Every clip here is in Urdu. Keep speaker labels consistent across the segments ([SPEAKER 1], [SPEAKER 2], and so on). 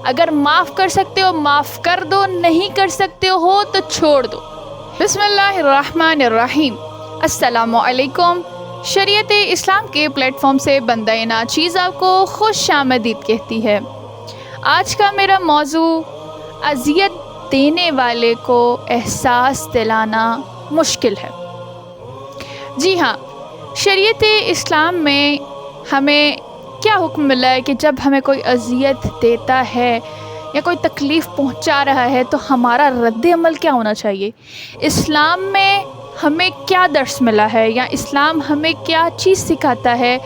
[SPEAKER 1] اگر معاف کر سکتے ہو معاف کر دو، نہیں کر سکتے ہو تو چھوڑ دو۔ بسم اللہ الرحمن الرحیم۔ السلام علیکم۔ شریعت اسلام کے پلیٹ فارم سے بندہ ناچیز آپ کو خوش آمدید کہتی ہے۔ آج کا میرا موضوع اذیت دینے والے کو احساس دلانا مشکل ہے۔ جی ہاں، شریعت اسلام میں ہمیں کیا حکم ملا ہے کہ جب ہمیں کوئی اذیت دیتا ہے یا کوئی تکلیف پہنچا رہا ہے تو ہمارا رد عمل کیا ہونا چاہیے؟ اسلام میں ہمیں کیا درس ملا ہے یا اسلام ہمیں کیا چیز سکھاتا ہے،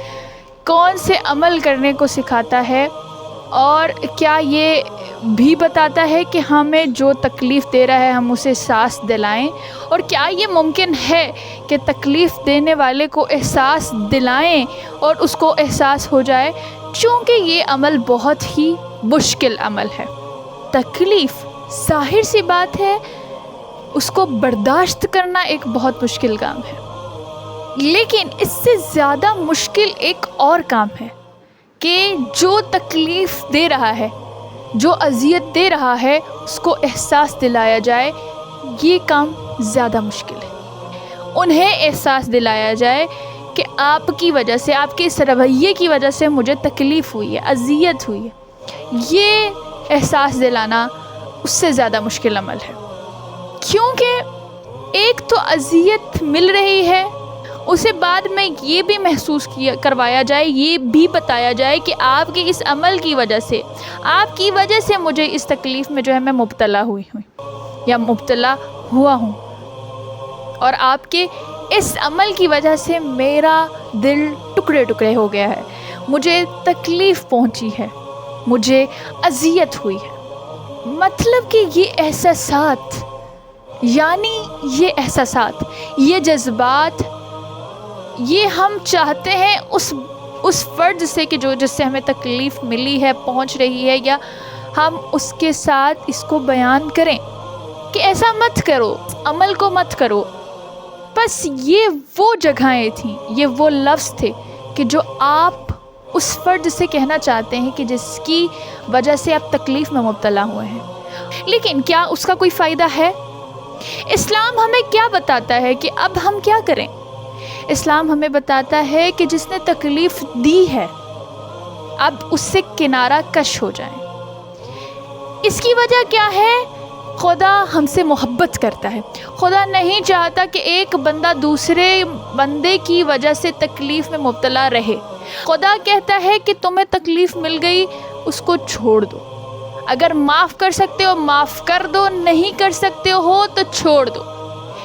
[SPEAKER 1] کون سے عمل کرنے کو سکھاتا ہے، اور کیا یہ بھی بتاتا ہے کہ ہمیں جو تکلیف دے رہا ہے ہم اسے احساس دلائیں، اور کیا یہ ممکن ہے کہ تکلیف دینے والے کو احساس دلائیں اور اس کو احساس ہو جائے؟ چونکہ یہ عمل بہت ہی مشکل عمل ہے۔ تکلیف ظاہر سی بات ہے، اس کو برداشت کرنا ایک بہت مشکل کام ہے، لیکن اس سے زیادہ مشکل ایک اور کام ہے کہ جو تکلیف دے رہا ہے، جو اذیت دے رہا ہے، اس کو احساس دلایا جائے۔ یہ کام زیادہ مشکل ہے۔ انہیں احساس دلایا جائے کہ آپ کی وجہ سے، آپ کے اس رویے کی وجہ سے مجھے تکلیف ہوئی ہے، اذیت ہوئی ہے۔ یہ احساس دلانا اس سے زیادہ مشکل عمل ہے، کیونکہ ایک تو اذیت مل رہی ہے، اسے بعد میں یہ بھی محسوس کروایا جائے، یہ بھی بتایا جائے کہ آپ کے اس عمل کی وجہ سے، آپ کی وجہ سے مجھے اس تکلیف میں جو ہے میں مبتلا ہوئی ہوں یا مبتلا ہوا ہوں، اور آپ کے اس عمل کی وجہ سے میرا دل ٹکڑے ٹکڑے ہو گیا ہے، مجھے تکلیف پہنچی ہے، مجھے اذیت ہوئی ہے۔ مطلب کہ یہ احساسات، یعنی یہ احساسات، یہ جذبات، یہ ہم چاہتے ہیں اس فرد سے کہ جس سے ہمیں تکلیف ملی ہے، پہنچ رہی ہے، یا ہم اس کے ساتھ اس کو بیان کریں کہ ایسا مت کرو، عمل کو مت کرو۔ بس یہ وہ جگہیں تھیں، یہ وہ لفظ تھے کہ جو آپ اس فرد سے کہنا چاہتے ہیں کہ جس کی وجہ سے آپ تکلیف میں مبتلا ہوئے ہیں، لیکن کیا اس کا کوئی فائدہ ہے؟ اسلام ہمیں کیا بتاتا ہے کہ اب ہم کیا کریں؟ اسلام ہمیں بتاتا ہے کہ جس نے تکلیف دی ہے اب اس سے کنارہ کش ہو جائیں۔ اس کی وجہ کیا ہے؟ خدا ہم سے محبت کرتا ہے۔ خدا نہیں چاہتا کہ ایک بندہ دوسرے بندے کی وجہ سے تکلیف میں مبتلا رہے۔ خدا کہتا ہے کہ تمہیں تکلیف مل گئی، اس کو چھوڑ دو۔ اگر معاف کر سکتے ہو معاف کر دو، نہیں کر سکتے ہو تو چھوڑ دو۔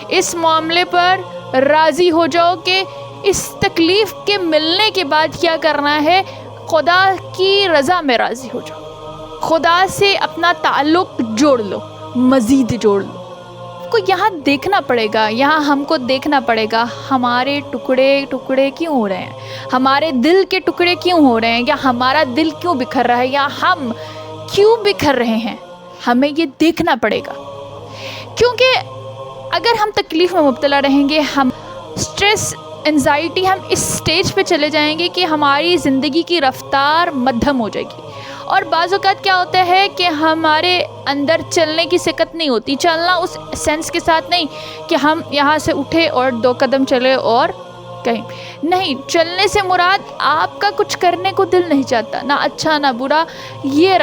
[SPEAKER 1] اس معاملے پر راضی ہو جاؤ کہ اس تکلیف کے ملنے کے بعد کیا کرنا ہے، خدا کی رضا میں راضی ہو جاؤ، خدا سے اپنا تعلق جوڑ لو، مزید جوڑ لو۔ کو یہاں دیکھنا پڑے گا، یہاں ہم کو دیکھنا پڑے گا ہمارے ٹکڑے ٹکڑے کیوں ہو رہے ہیں، ہمارے دل کے ٹکڑے کیوں ہو رہے ہیں، یا ہمارا دل کیوں بکھر رہا ہے، یا ہم کیوں بکھر رہے ہیں۔ ہمیں یہ دیکھنا پڑے گا، کیونکہ اگر ہم تکلیف میں مبتلا رہیں گے، ہم سٹریس، انزائٹی، ہم اس سٹیج پہ چلے جائیں گے کہ ہماری زندگی کی رفتار مدھم ہو جائے گی، اور بعض اوقات کیا ہوتا ہے کہ ہمارے اندر چلنے کی سکت نہیں ہوتی۔ چلنا اس سینس کے ساتھ نہیں کہ ہم یہاں سے اٹھے اور 2 قدم چلے اور کہیں نہیں، چلنے سے مراد آپ کا کچھ کرنے کو دل نہیں چاہتا، نہ اچھا نہ برا۔ یہ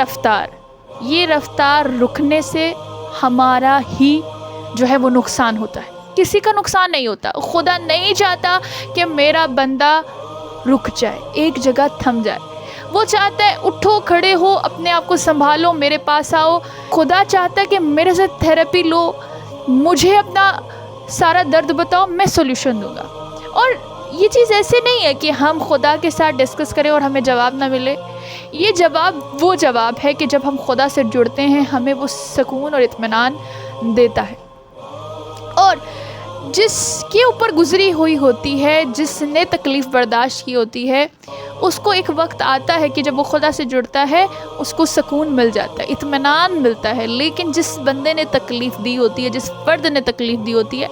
[SPEAKER 1] رفتار رکنے سے ہمارا ہی جو ہے وہ نقصان ہوتا ہے، کسی کا نقصان نہیں ہوتا۔ خدا نہیں چاہتا کہ میرا بندہ رک جائے، ایک جگہ تھم جائے۔ وہ چاہتا ہے اٹھو، کھڑے ہو، اپنے آپ کو سنبھالو، میرے پاس آؤ۔ خدا چاہتا ہے کہ میرے سے تھیراپی لو، مجھے اپنا سارا درد بتاؤ، میں سولوشن دوں گا۔ اور یہ چیز ایسے نہیں ہے کہ ہم خدا کے ساتھ ڈسکس کریں اور ہمیں جواب نہ ملے۔ یہ جواب وہ جواب ہے کہ جب ہم خدا سے جڑتے ہیں، ہمیں وہ سکون اور اطمینان دیتا ہے۔ اور جس کے اوپر گزری ہوئی ہوتی ہے، جس نے تکلیف برداشت کی ہوتی ہے، اس کو ایک وقت آتا ہے کہ جب وہ خدا سے جڑتا ہے، اس کو سکون مل جاتا ہے، اطمینان ملتا ہے۔ لیکن جس بندے نے تکلیف دی ہوتی ہے، جس فرد نے تکلیف دی ہوتی ہے،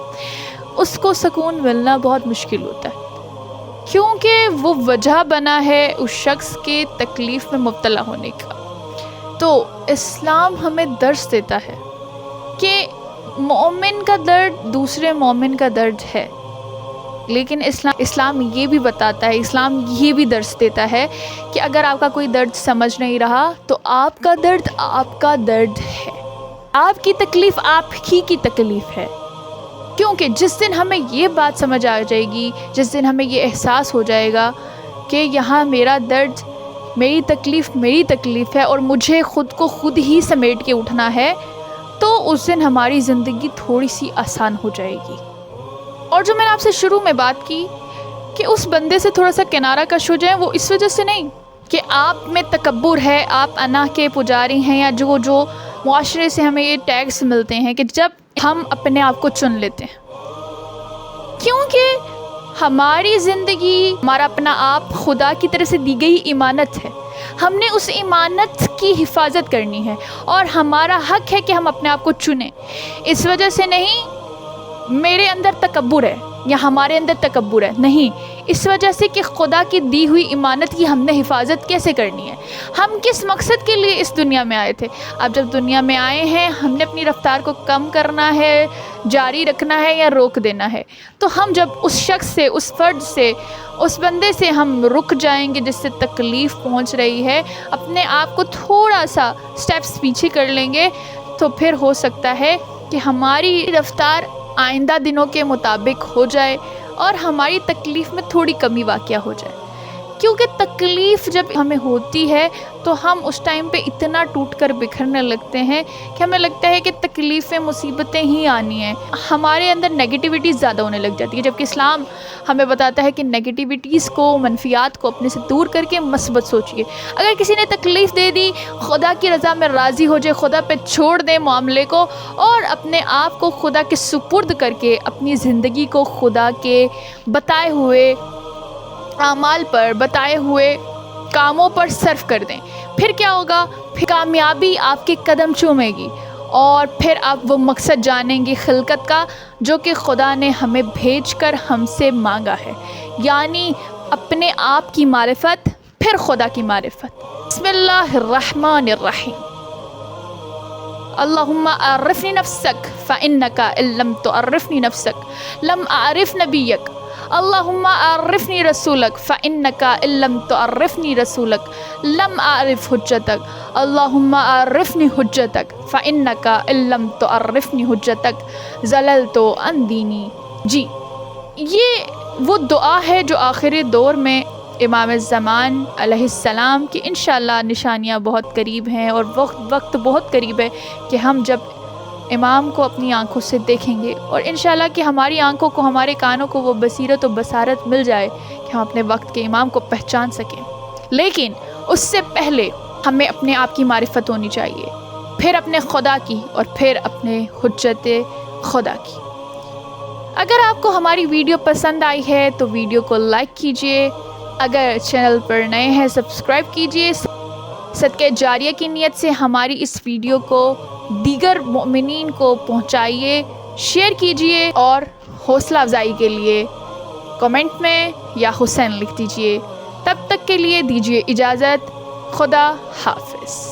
[SPEAKER 1] اس کو سکون ملنا بہت مشکل ہوتا ہے، کیونکہ وہ وجہ بنا ہے اس شخص کے تکلیف میں مبتلا ہونے کا۔ تو اسلام ہمیں درس دیتا ہے کہ مومن کا درد دوسرے مومن کا درد ہے، لیکن اسلام یہ بھی بتاتا ہے، اسلام یہ بھی درس دیتا ہے کہ اگر آپ کا کوئی درد سمجھ نہیں رہا تو آپ کا درد ہے، آپ کی تکلیف آپ ہی کی تکلیف ہے۔ کیونکہ جس دن ہمیں یہ بات سمجھ آ جائے گی، جس دن ہمیں یہ احساس ہو جائے گا کہ یہاں میرا درد میری تکلیف ہے اور مجھے خود کو خود ہی سمیٹ کے اٹھنا ہے، تو اس دن ہماری زندگی تھوڑی سی آسان ہو جائے گی۔ اور جو میں نے آپ سے شروع میں بات کی کہ اس بندے سے تھوڑا سا کنارہ کش ہو جائیں، وہ اس وجہ سے نہیں کہ آپ میں تکبر ہے، آپ انا کے پجاری ہیں، یا جو معاشرے سے ہمیں یہ ٹیگز ملتے ہیں کہ جب ہم اپنے آپ کو چن لیتے ہیں، کیونکہ ہماری زندگی، ہمارا اپنا آپ خدا کی طرف سے دی گئی امانت ہے، ہم نے اس امانت کی حفاظت کرنی ہے اور ہمارا حق ہے کہ ہم اپنے آپ کو چنیں۔ اس وجہ سے نہیں میرے اندر تکبر ہے یا ہمارے اندر تکبر ہے، نہیں، اس وجہ سے کہ خدا کی دی ہوئی امانت کی ہم نے حفاظت کیسے کرنی ہے، ہم کس مقصد کے لیے اس دنیا میں آئے تھے۔ اب جب دنیا میں آئے ہیں، ہم نے اپنی رفتار کو کم کرنا ہے، جاری رکھنا ہے یا روک دینا ہے، تو ہم جب اس شخص سے، اس فرد سے، اس بندے سے ہم رک جائیں گے جس سے تکلیف پہنچ رہی ہے، اپنے آپ کو تھوڑا سا سٹیپس پیچھے کر لیں گے، تو پھر ہو سکتا ہے کہ ہماری رفتار آئندہ دنوں کے مطابق ہو جائے اور ہماری تکلیف میں تھوڑی کمی واقع ہو جائے۔ کیونکہ تکلیف جب ہمیں ہوتی ہے تو ہم اس ٹائم پہ اتنا ٹوٹ کر بکھرنے لگتے ہیں کہ ہمیں لگتا ہے کہ تکلیفیں، مصیبتیں ہی آنی ہیں، ہمارے اندر نیگیٹیوٹیز زیادہ ہونے لگ جاتی ہے، جبکہ اسلام ہمیں بتاتا ہے کہ نیگیٹیوٹیز کو، منفیات کو اپنے سے دور کر کے مثبت سوچیے۔ اگر کسی نے تکلیف دے دی، خدا کی رضا میں راضی ہو جائے، خدا پہ چھوڑ دیں معاملے کو اور اپنے آپ کو خدا کے سپرد کر کے اپنی زندگی کو خدا کے بتائے ہوئے اعمال پر، بتائے ہوئے کاموں پر صرف کر دیں، پھر کیا ہوگا؟ پھر کامیابی آپ کے قدم چومے گی اور پھر آپ وہ مقصد جانیں گے خلقت کا جو کہ خدا نے ہمیں بھیج کر ہم سے مانگا ہے، یعنی اپنے آپ کی معرفت، پھر خدا کی معرفت۔ بسم اللہ الرحمن الرحیم۔ اللہم اعرفنی نفسک فإنک ان لم تعرفنی نفسک لم اعرف نبیک، اللہم اعرفنی رسولک فإنک ان لم تعرفنی رسولک لم اعرف حجتک، اللہم اعرفنی حجتک فإنک ان لم تعرفنی حجتک زللت عن دینی۔ جی، یہ وہ دعا ہے جو آخری دور میں امام الزمان علیہ السلام کی انشاءاللہ نشانیاں بہت قریب ہیں اور وقت بہت قریب ہے کہ ہم جب امام کو اپنی آنکھوں سے دیکھیں گے اور انشاءاللہ کہ ہماری آنکھوں کو، ہمارے کانوں کو وہ بصیرت و بصارت مل جائے کہ ہم اپنے وقت کے امام کو پہچان سکیں۔ لیکن اس سے پہلے ہمیں اپنے آپ کی معرفت ہونی چاہیے، پھر اپنے خدا کی اور پھر اپنے حجت خدا کی۔ اگر آپ کو ہماری ویڈیو پسند آئی ہے تو ویڈیو کو لائک کیجئے، اگر چینل پر نئے ہیں سبسکرائب کیجئے، صدقہ جاریہ کی نیت سے ہماری اس ویڈیو کو دیگر مومنین کو پہنچائیے، شیئر کیجئے اور حوصلہ افزائی کے لیے کمنٹ میں یا حسین لکھ دیجئے۔ تب تک کے لیے دیجئے اجازت، خدا حافظ۔